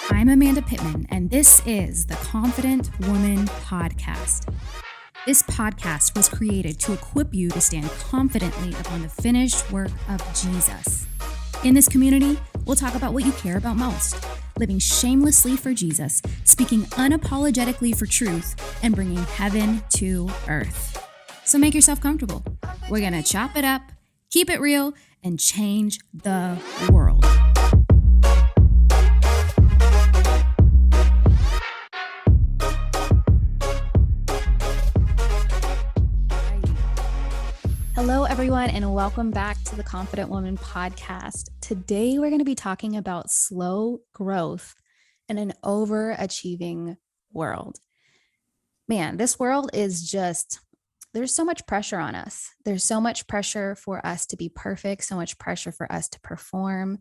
I'm Amanda Pittman, and this is the Confident Woman Podcast. This podcast was created to equip you to stand confidently upon the finished work of Jesus. In this community, we'll talk about what you care about most, living shamelessly for Jesus, speaking unapologetically for truth, and bringing heaven to earth. So make yourself comfortable. We're going to chop it up, keep it real, and change the world. Hello, everyone, and welcome back to the Confident Woman Podcast. Today, we're going to be talking about slow growth in an overachieving world. Man, this world is just, there's so much pressure on us. There's so much pressure for us to be perfect, so much pressure for us to perform.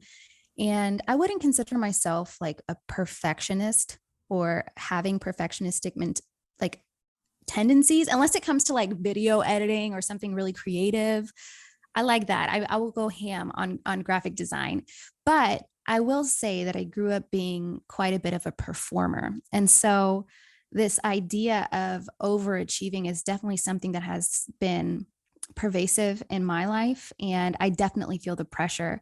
And I wouldn't consider myself like a perfectionist or having perfectionistic tendencies, unless it comes to like video editing or something really creative. I like that. I will go ham on graphic design, but I will say that I grew up being quite a bit of a performer. And so this idea of overachieving is definitely something that has been pervasive in my life. And I definitely feel the pressure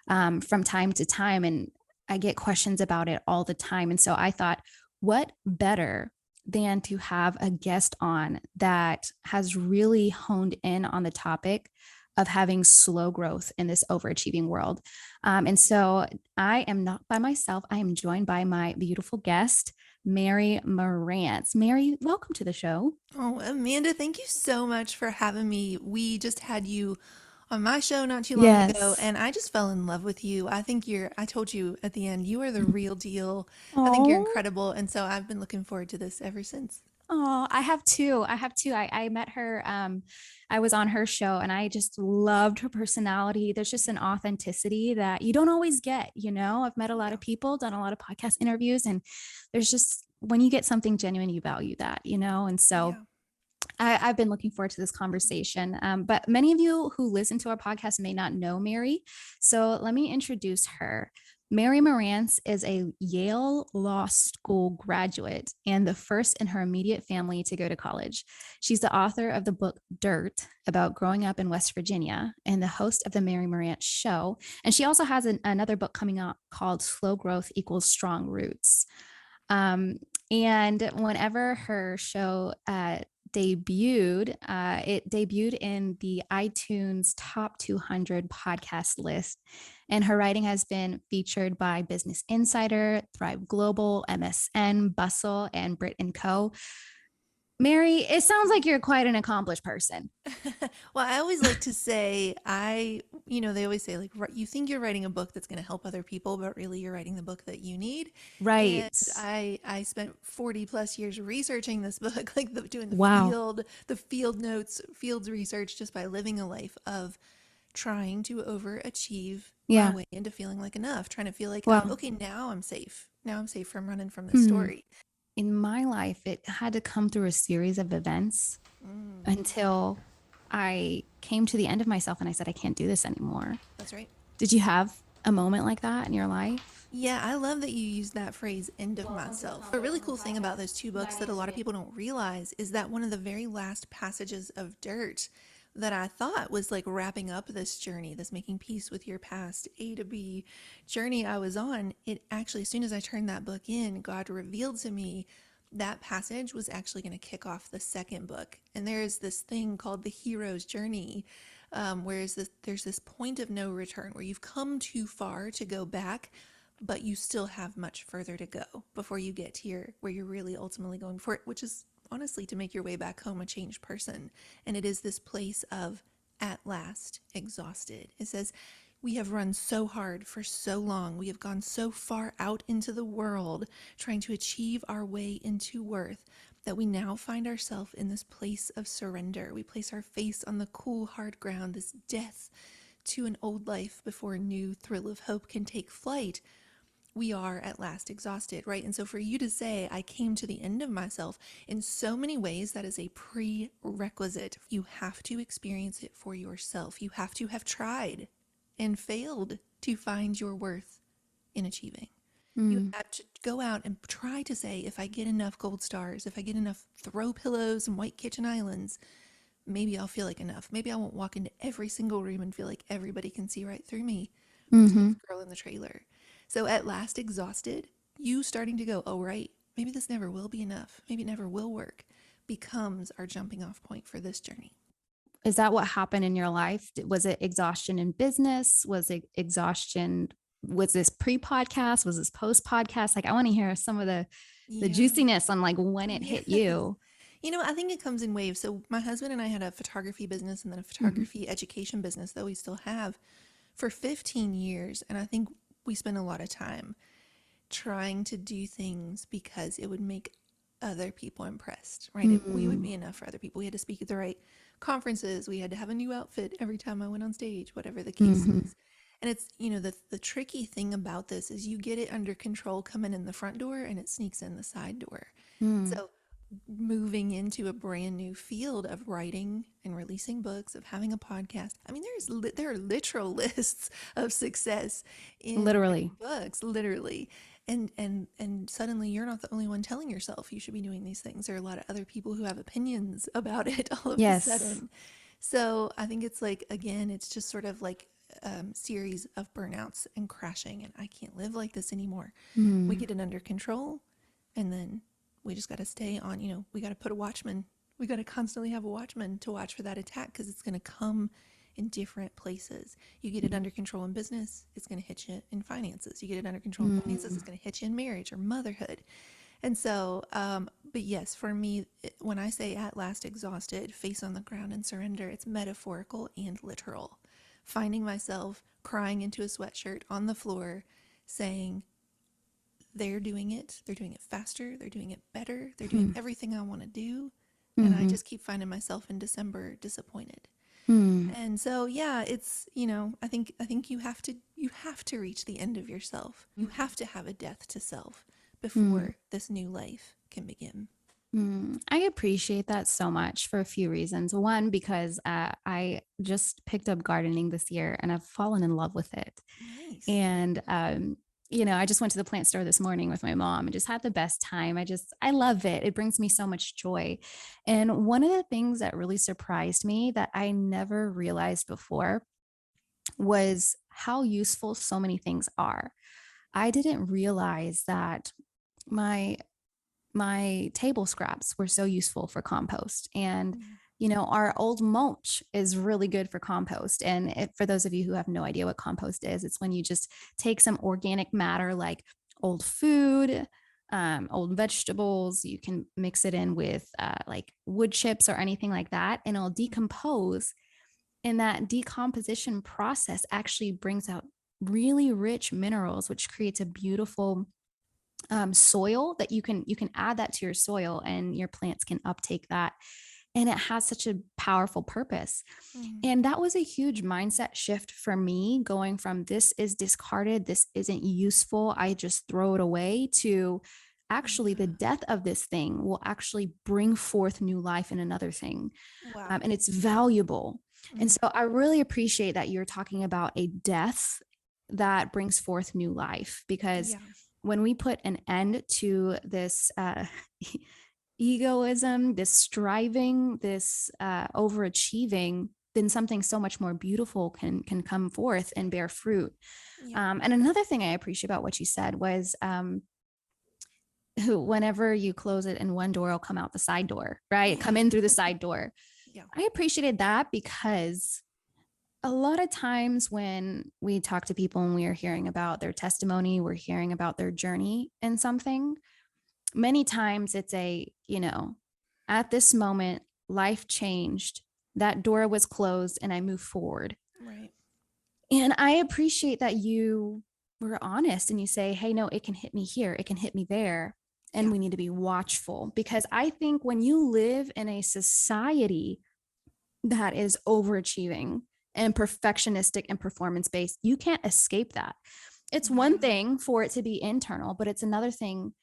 from time to time. And I get questions about it all the time. And so I thought, what better than to have a guest on that has really honed in on the topic of having slow growth in this overachieving world. And so I am not by myself. I am joined by my beautiful guest, Mary Marantz. Mary, welcome to the show. Oh, Amanda, thank you so much for having me. We just had you on my show not too long ago, and I just fell in love with you. I think I told you at the end, you are the real deal. I think you're incredible. And so I've been looking forward to this ever since. Oh, I have too. I met her. I was on her show and I just loved her personality. There's just an authenticity that you don't always get, I've met a lot of people, done a lot of podcast interviews, and there's just, when you get something genuine, you value that, and so I've been looking forward to this conversation. But many of you who listen to our podcast may not know Mary. So let me introduce her. Mary Marantz is a Yale Law School graduate and the first in her immediate family to go to college. She's the author of the book Dirt, about growing up in West Virginia, and the host of the Mary Marantz Show. And she also has another book coming out called Slow Growth Equals Strong Roots. And whenever her show debuted, it debuted in the iTunes Top 200 podcast list. And her writing has been featured by Business Insider, Thrive Global, MSN, Bustle, and Brit & Co. Mary, it sounds like you're quite an accomplished person. Well, I always like to say, they always say, like, you think you're writing a book that's going to help other people, but really you're writing the book that you need. Right. And I spent 40 plus years researching this book, like doing the field notes, fields research, just by living a life of trying to overachieve my way into feeling like enough, trying to feel like, okay, now I'm safe. Now I'm safe from running from this story. In my life, it had to come through a series of events until I came to the end of myself and I said, I can't do this anymore. That's right. Did you have a moment like that in your life? Yeah, I love that you use that phrase, end of myself. A really cool thing about those two books that a lot of people don't realize is that one of the very last passages of Dirt that I thought was like wrapping up this journey, this making peace with your past A to B journey I was on, it actually, as soon as I turned that book in, God revealed to me that passage was actually going to kick off the second book. And there's this thing called the hero's journey, there's this point of no return where you've come too far to go back, but you still have much further to go before you get here where you're really ultimately going for it, which is honestly to make your way back home a changed person. And it is this place of, at last, exhausted. It says, we have run so hard for so long. We have gone so far out into the world trying to achieve our way into worth that we now find ourselves in this place of surrender. We place our face on the cool, hard ground, this death to an old life before a new thrill of hope can take flight. We are at last exhausted, right? And so for you to say, I came to the end of myself, in so many ways, that is a prerequisite. You have to experience it for yourself. You have to have tried and failed to find your worth in achieving. You Mm. have to go out and try to say, if I get enough gold stars, if I get enough throw pillows and white kitchen islands, maybe I'll feel like enough. Maybe I won't walk into every single room and feel like everybody can see right through me. It's Mm-hmm. this girl in the trailer. So at last exhausted, you starting to go, oh, right, maybe this never will be enough. Maybe it never will work, becomes our jumping off point for this journey. Is that what happened in your life? Was it exhaustion in business? Was it exhaustion? Was this pre-podcast? Was this post-podcast? Like, I want to hear some of the Yeah. juiciness on like when it Yes. hit you. You know, I think it comes in waves. So my husband and I had a photography business and then a Mm-hmm. photography education business that we still have for 15 years. And I think we spent a lot of time trying to do things because it would make other people impressed, right? We would Mm-hmm. be enough for other people. We had to speak at the right conferences. We had to have a new outfit every time I went on stage, whatever the case Mm-hmm. is. And it's, you know, the tricky thing about this is you get it under control coming in the front door and it sneaks in the side door. Mm-hmm. So moving into a brand new field of writing and releasing books, of having a podcast. I mean, there are literal lists of success in Literally. writing books, literally. And suddenly you're not the only one telling yourself you should be doing these things. There are a lot of other people who have opinions about it all of a Yes. sudden. So I think it's like, again, it's just sort of like series of burnouts and crashing, and I can't live like this anymore. We Mm-hmm. get it under control, and then we just got to stay on, you know, we got to put a watchman. We got to constantly have a watchman to watch for that attack because it's going to come in different places. You get it under control in business, it's going to hit you in finances. You get it under control in finances, Mm-hmm. it's going to hit you in marriage or motherhood. And so, but yes, for me, when I say at last exhausted, face on the ground and surrender, it's metaphorical and literal. Finding myself crying into a sweatshirt on the floor saying, they're doing it faster, they're doing it better, they're doing everything I want to do. And I Mm-hmm. just keep finding myself in December disappointed. Mm-hmm. And so yeah, it's, you know, I think you have to reach the end of yourself. You have to have a death to self before this new life can begin. I appreciate that so much for a few reasons. One, because I just picked up gardening this year and I've fallen in love with it. Nice. And, I just went to the plant store this morning with my mom and just had the best time. I love it. It brings me so much joy. And one of the things that really surprised me that I never realized before was how useful so many things are. I didn't realize that my table scraps were so useful for compost. And, Mm. our old mulch is really good for compost. And for those of you who have no idea what compost is, it's when you just take some organic matter like old food, old vegetables, you can mix it in with like wood chips or anything like that, and it'll decompose. And that decomposition process actually brings out really rich minerals, which creates a beautiful soil that you can add that to your soil and your plants can uptake that, and it has such a powerful purpose. Mm. And that was a huge mindset shift for me, going from this is discarded, this isn't useful, I just throw it away, to actually the Yeah. death of this thing will actually bring forth new life in another thing. Wow. And it's valuable. And Mm. so I really appreciate that you're talking about a death that brings forth new life, because Yeah. when we put an end to this egoism, this striving, this overachieving, then something so much more beautiful can come forth and bear fruit. Yeah. And another thing I appreciate about what you said was whenever you close it in one door, it'll come out the side door, right? Yeah. Come in through the side door. Yeah. I appreciated that because a lot of times when we talk to people and we are hearing about their testimony, we're hearing about their journey in something, many times it's at this moment, life changed, that door was closed, and I moved forward. Right. And I appreciate that you were honest and you say, hey, no, it can hit me here, it can hit me there. And Yeah. we need to be watchful, because I think when you live in a society that is overachieving and perfectionistic and performance based, you can't escape that. It's one Yeah. thing for it to be internal, but it's another thing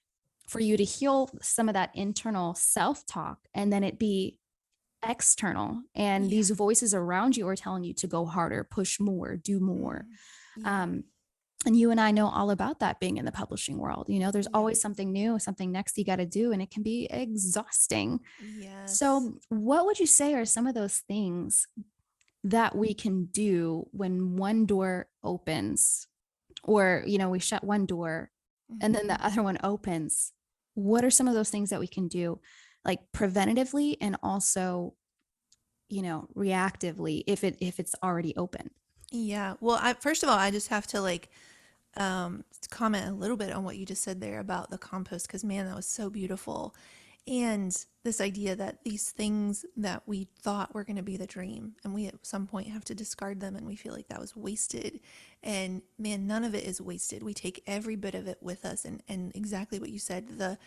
for you to heal some of that internal self talk and then it be external. And Yeah. these voices around you are telling you to go harder, push more, do more. Mm. Yeah. Um, And you and I know all about that being in the publishing world. There's Yeah. always something new, something next you got to do, and it can be exhausting. Yes. So, what would you say are some of those things that we can do when one door opens, or, we shut one door and then Hmm. the other one opens? What are some of those things that we can do, like preventatively and also, reactively if it's already open? Yeah. Well, first of all, I just have to like comment a little bit on what you just said there about the compost, because man, that was so beautiful. And this idea that these things that we thought were going to be the dream, and we at some point have to discard them, and we feel like that was wasted. And man, none of it is wasted. We take every bit of it with us, and exactly what you said, the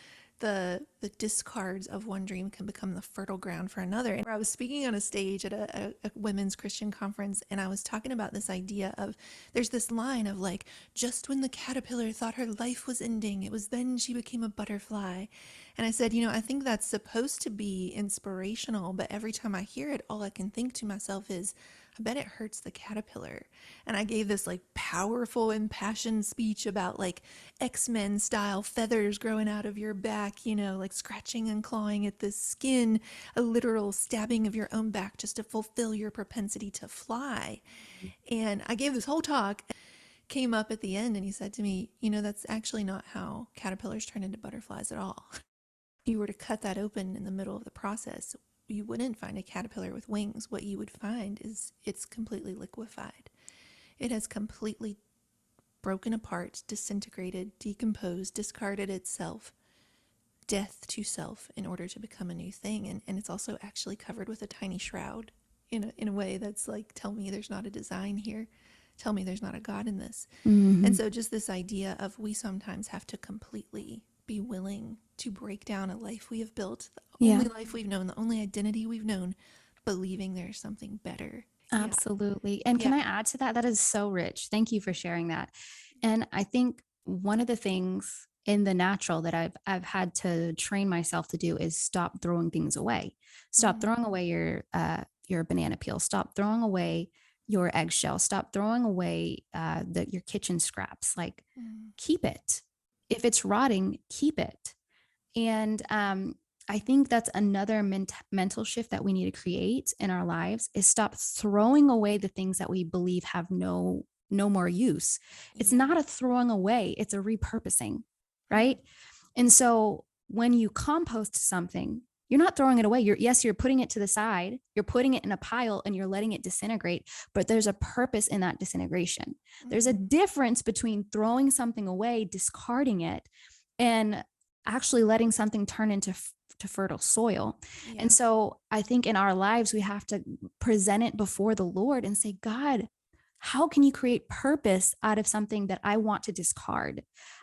discards of one dream can become the fertile ground for another. And I was speaking on a stage at a women's Christian conference, and I was talking about this idea of, there's this line of like, just when the caterpillar thought her life was ending, it was then she became a butterfly. And I said, I think that's supposed to be inspirational, but every time I hear it, all I can think to myself is, I bet it hurts the caterpillar. And I gave this like powerful, impassioned speech about like X-Men style feathers growing out of your back, like scratching and clawing at the skin, a literal stabbing of your own back just to fulfill your propensity to fly. And I gave this whole talk, came up at the end, and he said to me, that's actually not how caterpillars turn into butterflies at all. If you were to cut that open in the middle of the process, you wouldn't find a caterpillar with wings. What you would find is it's completely liquefied. It has completely broken apart, disintegrated, decomposed, discarded itself, death to self in order to become a new thing. And it's also actually covered with a tiny shroud in a way that's like, tell me there's not a design here. Tell me there's not a God in this. And Mm-hmm. so just this idea of, we sometimes have to completely be willing to break down a life we have built, the Yeah. only life we've known, the only identity we've known, believing there's something better. Yeah. Absolutely. And can Yeah. I add to that? That is so rich. Thank you for sharing that. And I think one of the things in the natural that I've had to train myself to do is stop throwing things away. Stop Mm, throwing away your banana peel. Stop throwing away your eggshell. Stop throwing away your kitchen scraps. Like, mm, keep it. If it's rotting, keep it. And I think that's another mental shift that we need to create in our lives, is stop throwing away the things that we believe have no more use. It's yeah. not a throwing away, it's a repurposing, Mm, right? And so when you compost something, you're not throwing it away. You're putting it to the side, you're putting it in a pile and you're letting it disintegrate, but there's a purpose in that disintegration. There's a mm, difference between throwing something away, discarding it, and actually letting something turn into to fertile soil. And yeah. so I think in our lives, we have to present it before the Lord and say, God, how can you create purpose out of something that I want to discard?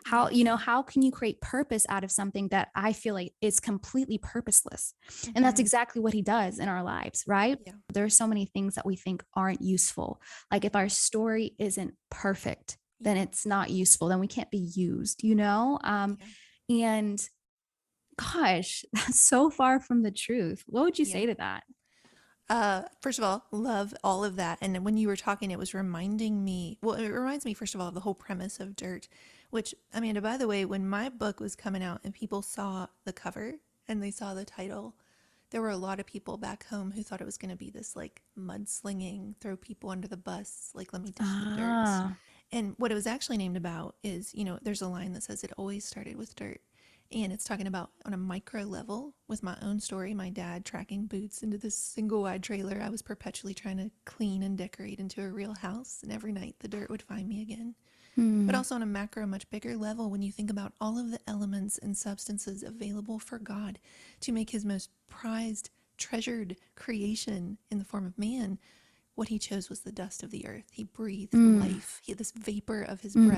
Yes. How can you create purpose out of something that I feel like is completely purposeless? And that's Mm-hmm. exactly what he does in our lives, right? Yeah. There are so many things that we think aren't useful. Like, if our story isn't perfect, then Yeah. it's not useful. Then we can't be used. Yeah. And gosh, that's so far from the truth. What would you Yeah. say to that? First of all, love all of that. And when you were talking, it was reminding me, well, it reminds me, first of all, of the whole premise of Dirt, which, Amanda, by the way, when my book was coming out and people saw the cover and they saw the title, there were a lot of people back home who thought it was going to be this like mudslinging, throw people under the bus, like, let me dish the dirt. Ah, And what it was actually named about is, there's a line that says it always started with dirt. And it's talking about on a micro level with my own story, my dad tracking boots into this single wide trailer I was perpetually trying to clean and decorate into a real house. And every night the dirt would find me again. But hmm, also on a macro, much bigger level, when you think about all of the elements and substances available for God to make his most prized, treasured creation in the form of man, what he chose was the dust of the earth. He breathed mm, life. He had this vapor of his mm. breath